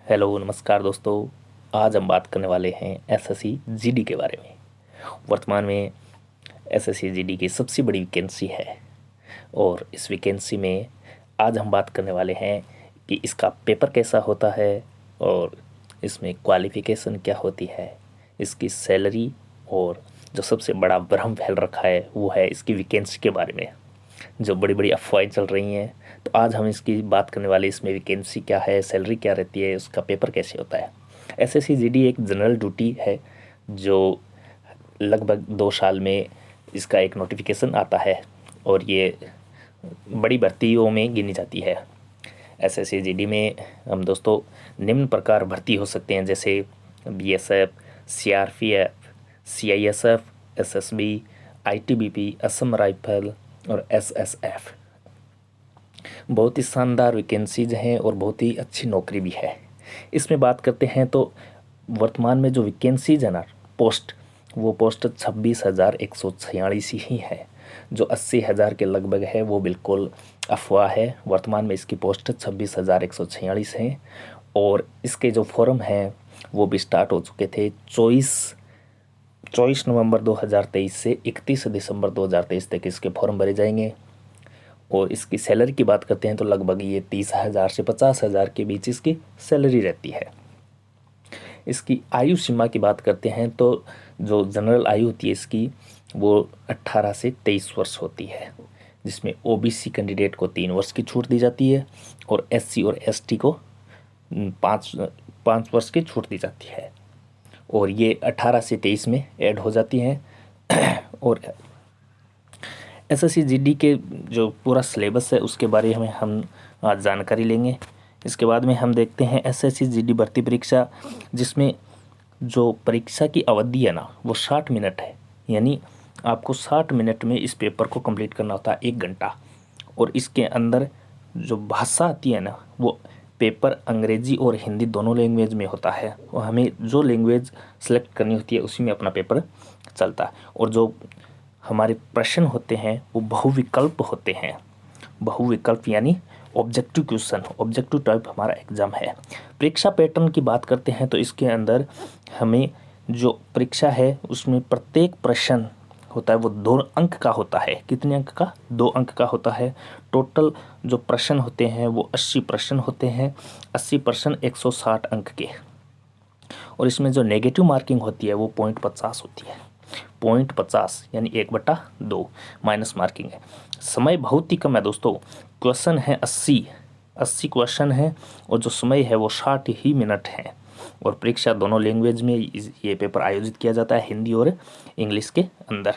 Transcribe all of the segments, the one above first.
Hello नमस्कार दोस्तों। आज हम बात करने वाले हैं एसएससी जीडी के बारे में। वर्तमान में एसएससी जीडी की सबसे बड़ी वैकेंसी है और इस वैकेंसी में आज हम बात करने वाले हैं कि इसका पेपर कैसा होता है और इसमें क्वालिफ़िकेशन क्या होती है, इसकी सैलरी और जो सबसे बड़ा भ्रम फैल रखा है वो है इसकी वैकेंसी के बारे में। जो बड़ी बड़ी अफवाहें चल रही हैं, तो आज हम इसकी बात करने वाले, इसमें वैकेंसी क्या है, सैलरी क्या रहती है, उसका पेपर कैसे होता है। एसएससी जीडी एक जनरल ड्यूटी है जो लगभग 2 साल में इसका एक नोटिफिकेशन आता है और ये बड़ी भर्तियों में गिनी जाती है। एसएससी जीडी में हम दोस्तों निम्न प्रकार भर्ती हो सकते हैं, जैसे BSF, CRPF, CISF, SSB, ITBP, Assam rifle और एसएसएफ। बहुत ही शानदार वैकेंसीज हैं और बहुत ही अच्छी नौकरी भी है। इसमें बात करते हैं तो वर्तमान में जो वैकेंसीज है ना, पोस्ट, वो पोस्ट 26,146 ही है। जो 80,000 के लगभग है वो बिल्कुल अफवाह है। वर्तमान में इसकी पोस्ट 26,146 हैं और इसके जो फॉर्म हैं वो भी स्टार्ट हो चुके थे। 24 नवंबर 2023 से 31 दिसंबर 2023 तक इसके फॉर्म भरे जाएंगे। और इसकी सैलरी की बात करते हैं तो लगभग ये 30,000 से 50,000 के बीच इसकी सैलरी रहती है। इसकी आयु सीमा की बात करते हैं तो जो जनरल आयु होती है इसकी वो 18 से 23 वर्ष होती है, जिसमें ओबीसी कैंडिडेट को 3 वर्ष की छूट दी जाती है और एससी और एसटी को 5 वर्ष की छूट दी जाती है। और ये 18 से 23 में ऐड हो जाती हैं। और एसएससी जीडी के जो पूरा सिलेबस है उसके बारे में हम आज जानकारी लेंगे। इसके बाद में हम देखते हैं एसएससी जीडी भर्ती परीक्षा, जिसमें जो परीक्षा की अवधि है ना वो 60 मिनट है। यानी आपको 60 मिनट में इस पेपर को कंप्लीट करना होता है, 1 घंटा। और इसके अंदर जो भाषा आती है ना, वो पेपर अंग्रेजी और हिंदी दोनों लैंग्वेज में होता है और हमें जो लैंग्वेज सेलेक्ट करनी होती है उसी में अपना पेपर चलता है। और जो हमारे प्रश्न होते हैं वो बहुविकल्प होते हैं। बहुविकल्प यानी ऑब्जेक्टिव क्वेश्चन, ऑब्जेक्टिव टाइप हमारा एग्जाम है। परीक्षा पैटर्न की बात करते हैं तो इसके अंदर हमें जो परीक्षा है उसमें प्रत्येक प्रश्न होता है वो 2 अंक का होता है। कितने अंक का? 2 अंक का होता है। टोटल जो प्रश्न होते हैं वो 80 प्रश्न होते हैं। 80 प्रश्न 160 अंक के। और इसमें जो नेगेटिव मार्किंग होती है वो 0.50 होती है। 0.50 यानी 1/2 माइनस मार्किंग है। समय बहुत ही कम है दोस्तों। क्वेश्चन है 80 क्वेश्चन है और जो समय है वो 60 ही मिनट है। और परीक्षा दोनों लैंग्वेज में ये पेपर आयोजित किया जाता है, हिंदी और इंग्लिश के अंदर।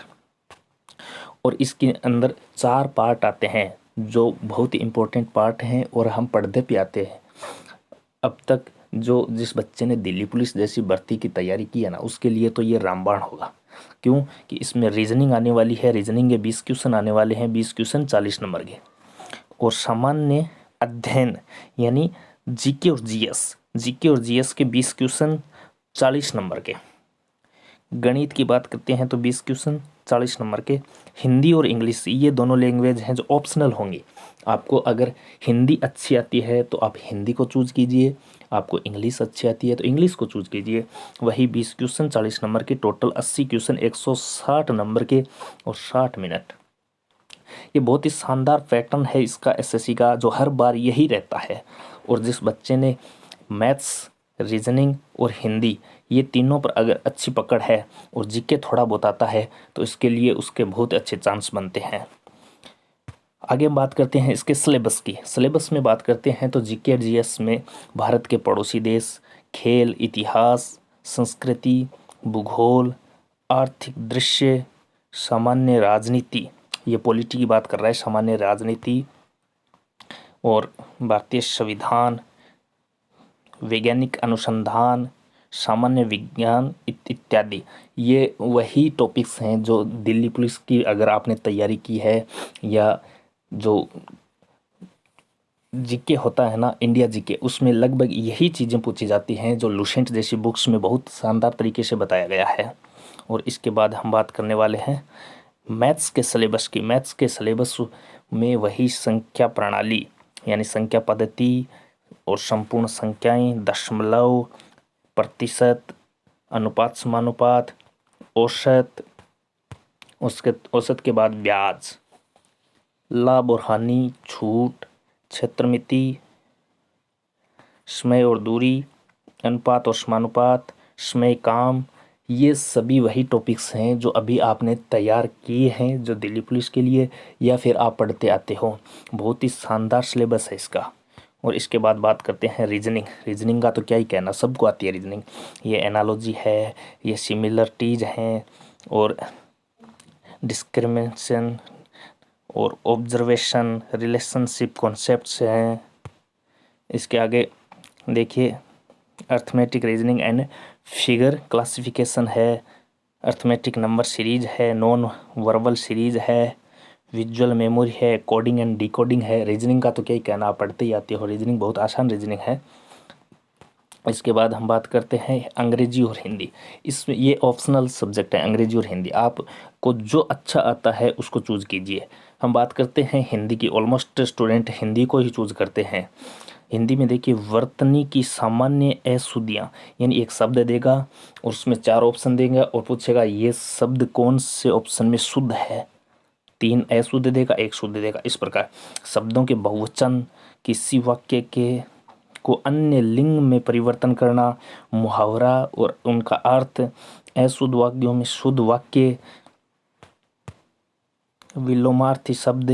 और इसके अंदर 4 पार्ट आते हैं जो बहुत ही इम्पोर्टेंट पार्ट हैं और हम पढ़ते भी आते हैं। अब तक जिस बच्चे ने दिल्ली पुलिस जैसी भर्ती की तैयारी की है ना, उसके लिए तो ये रामबाण होगा। क्यों कि इसमें रीजनिंग आने वाली है। रीजनिंग के 20 क्वेश्चन आने वाले हैं, 20 क्वेश्चन 40 नंबर के। और सामान्य अध्ययन यानी जीके और जीएस के 20 क्वेश्चन 40 नंबर के। गणित की बात करते हैं तो 20 क्वेश्चन 40 नंबर के। हिंदी और इंग्लिश ये दोनों लैंग्वेज हैं जो ऑप्शनल होंगी। आपको अगर हिंदी अच्छी आती है तो आप हिंदी को चूज कीजिए, आपको इंग्लिश अच्छी आती है तो इंग्लिश को चूज कीजिए। वही 20 क्वेश्चन 40 नंबर के, टोटल 80 क्वेश्चन 160 नंबर के और 60 मिनट। ये बहुत ही शानदार पैटर्न है इसका एसएससी का, जो हर बार यही रहता है। और जिस बच्चे ने मैथ्स, रीजनिंग और हिंदी ये तीनों पर अगर अच्छी पकड़ है और जीके थोड़ा बहुत आता है तो इसके लिए उसके बहुत अच्छे चांस बनते हैं। आगे हम बात करते हैं इसके सिलेबस की। सिलेबस में बात करते हैं तो जीके और जीएस में भारत के पड़ोसी देश, खेल, इतिहास, संस्कृति, भूगोल, आर्थिक दृश्य, सामान्य राजनीति, ये पॉलिटी की बात कर रहा है, सामान्य राजनीति और भारतीय संविधान, वैज्ञानिक अनुसंधान, सामान्य विज्ञान इत्यादि। ये वही टॉपिक्स हैं जो दिल्ली पुलिस की अगर आपने तैयारी की है, या जो जीके होता है ना, इंडिया जीके, उसमें लगभग यही चीज़ें पूछी जाती हैं जो लुसेंट जैसी बुक्स में बहुत शानदार तरीके से बताया गया है। और इसके बाद हम बात करने वाले हैं मैथ्स के सिलेबस की। मैथ्स के सिलेबस में वही संख्या प्रणाली यानी संख्या पद्धति, और संपूर्ण संख्याएं, दशमलव, प्रतिशत, अनुपात, समानुपात, औसत, उसके औसत के बाद ब्याज, लाभ और हानि, छूट, क्षेत्रमिति, समय और दूरी, अनुपात और समानुपात, समय काम, ये सभी वही टॉपिक्स हैं जो अभी आपने तैयार किए हैं जो दिल्ली पुलिस के लिए या फिर आप पढ़ते आते हो। बहुत ही शानदार सिलेबस है इसका। और इसके बाद बात करते हैं रीजनिंग। रीजनिंग का तो क्या ही कहना, सबको आती है रीजनिंग। ये एनालॉजी है, ये सिमिलरिटीज हैं, और डिस्क्रिमिनेशन और ऑब्जर्वेशन, रिलेशनशिप कॉन्सेप्ट्स हैं। इसके आगे देखिए arithmetic reasoning and figure classification है, अर्थमेटिक नंबर सीरीज है, नॉन वर्बल सीरीज है, विजुअल मेमोरी है, कोडिंग एंड डिकोडिंग है। रीजनिंग का तो क्या ही कहना, आप पढ़ते ही आते हो। रीजनिंग बहुत आसान रीजनिंग है। इसके बाद हम बात करते हैं अंग्रेजी और हिंदी। इसमें ये ऑप्शनल सब्जेक्ट है, अंग्रेजी और हिंदी। आपको जो अच्छा आता है उसको चूज कीजिए। हम बात करते हैं हिंदी की। ऑलमोस्ट स्टूडेंट हिंदी को ही चूज करते हैं। हिंदी में देखिए वर्तनी की सामान्य अशुद्धियाँ, यानी एक शब्द देगा और उसमें 4 ऑप्शन देगा और पूछेगा ये शब्द कौन से ऑप्शन में शुद्ध है। 3 अशुद्ध देगा, 1 शुद्ध देगा। इस प्रकार शब्दों के बहुवचन, किसी वाक्य के को अन्य लिंग में परिवर्तन करना, मुहावरा और उनका अर्थ, अशुद्ध वाक्यों में शुद्ध वाक्य, विलोमार्थी शब्द,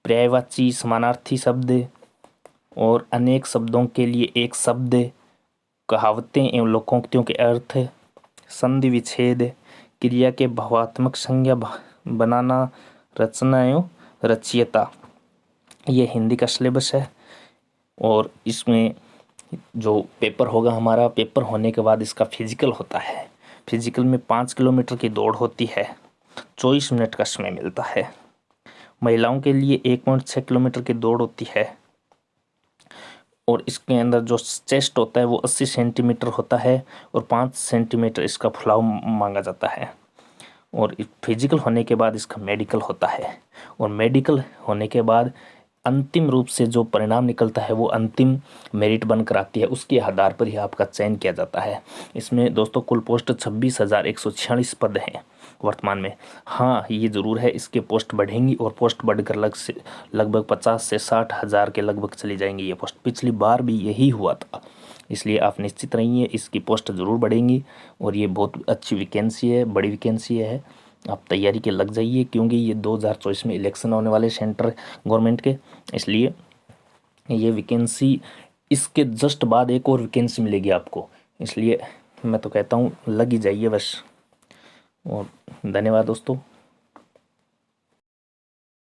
पर्यायवाची समानार्थी शब्द और अनेक शब्दों के लिए एक शब्द, कहावतें एवं लोकोक्तियों के अर्थ, संधि विच्छेद, क्रिया के भावात्मक संज्ञा बनाना, रचना एवं रचयिता। ये हिंदी का सिलेबस है। और इसमें जो पेपर होगा हमारा, पेपर होने के बाद इसका फिजिकल होता है। फिजिकल में 5 किलोमीटर की दौड़ होती है, 24 मिनट का समय मिलता है। महिलाओं के लिए 1.6 किलोमीटर की दौड़ होती है और इसके अंदर जो चेस्ट होता है वो 80 सेंटीमीटर होता है और 5 सेंटीमीटर इसका फुलाव मांगा जाता है। और फिजिकल होने के बाद इसका मेडिकल होता है और मेडिकल होने के बाद अंतिम रूप से जो परिणाम निकलता है वो अंतिम मेरिट बनकर आती है, उसके आधार पर ही आपका चयन किया जाता है। इसमें दोस्तों कुल पोस्ट 26,146 पद हैं वर्तमान में। हाँ ये ज़रूर है, इसके पोस्ट बढ़ेंगी और पोस्ट बढ़कर लगभग 50 से 60 हज़ार के लगभग चली जाएंगी ये पोस्ट। पिछली बार भी यही हुआ था, इसलिए आप निश्चित रहिए इसकी पोस्ट ज़रूर बढ़ेंगी। और ये बहुत अच्छी वैकेंसी है, बड़ी वैकेंसी है। आप तैयारी के लग जाइए क्योंकि ये 2024 में इलेक्शन होने वाले सेंटर गवर्नमेंट के, इसलिए ये वैकेंसी, इसके जस्ट बाद एक और वैकेंसी मिलेगी आपको। इसलिए मैं तो कहता हूँ लग ही जाइए बस। और धन्यवाद दोस्तों।